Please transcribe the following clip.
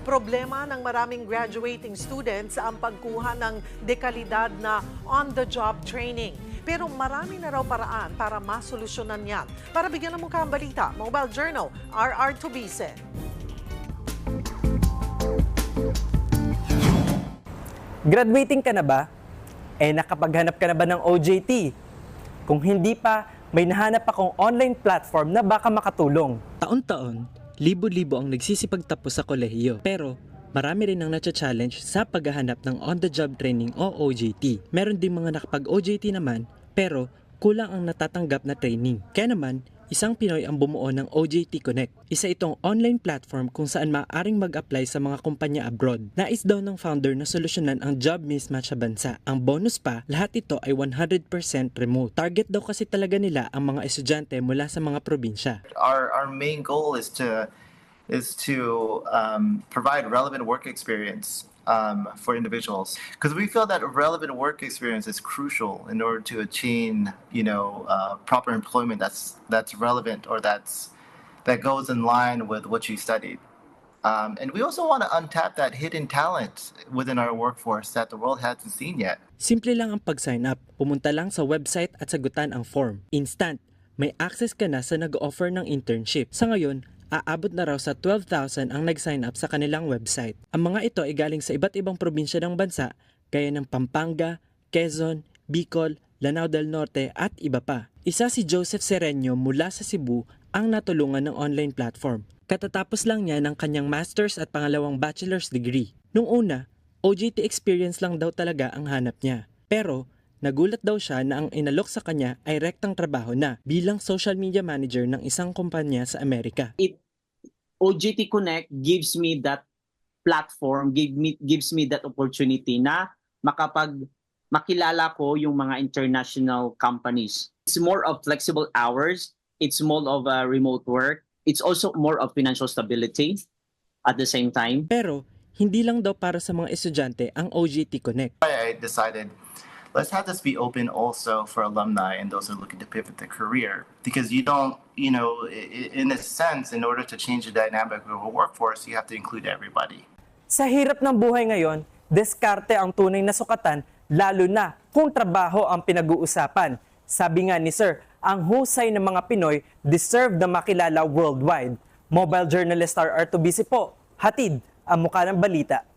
Problema ng maraming graduating students ang pagkuha ng dekalidad na on-the-job training. Pero marami na raw paraan para masolusyonan yan. Para bigyan ng mukha ang balita, Mobile Journal, RR Tubise. Graduating ka na ba? Nakapaghanap ka na ba ng OJT? Kung hindi pa, may nahanap akong online platform na baka makatulong. Taon-taon, libo-libo ang nagsisipagtapos sa kolehiyo. Pero marami rin ang nacha-challenge sa paghahanap ng on-the-job training o OJT. Meron din mga nakapag-OJT naman, pero kulang ang natatanggap na training. Kaya naman, isang Pinoy ang bumuo ng OJT Connect. Isa itong online platform kung saan maaaring mag-apply sa mga kumpanya abroad. Nais daw ng founder na solusyonan ang job mismatch sa bansa. Ang bonus pa, lahat ito ay 100% remote. Target daw kasi talaga nila ang mga estudyante mula sa mga probinsya. Our main goal is to provide relevant work experience for individuals, because we feel that relevant work experience is crucial in order to attain, proper employment that's relevant or that goes in line with what you studied. And we also want to untap that hidden talent within our workforce that the world hasn't seen yet. Simple lang ang pag-sign up. Pumunta lang sa website at sagutan ang form. Instant, may access ka na sa nag-offer ng internship. Sa ngayon, aabot na raw sa 12,000 ang nag-sign up sa kanilang website. Ang mga ito ay galing sa iba't ibang probinsya ng bansa, gaya ng Pampanga, Quezon, Bicol, Lanao del Norte at iba pa. Isa si Joseph Sereño mula sa Cebu ang natulungan ng online platform. Katatapos lang niya ng kanyang master's at pangalawang bachelor's degree. Nung una, OJT experience lang daw talaga ang hanap niya. Pero nagulat daw siya na ang inalok sa kanya ay rektang trabaho na bilang social media manager ng isang kumpanya sa Amerika. OJT Connect gives me that platform, gives me that opportunity na makilala ko yung mga international companies. It's more of flexible hours, it's more of remote work, it's also more of financial stability at the same time. Pero hindi lang daw para sa mga estudyante ang OJT Connect. I decided, let's have this be open also for alumni and those who are looking to pivot their career. Because you don't, in a sense, in order to change the dynamic of a workforce, you have to include everybody. Sa hirap ng buhay ngayon, diskarte ang tunay na sukatan, lalo na kung trabaho ang pinag-uusapan. Sabi nga ni Sir, ang husay ng mga Pinoy deserve na makilala worldwide. Mobile journalist RR Tubisi po, hatid ang mukha ng balita.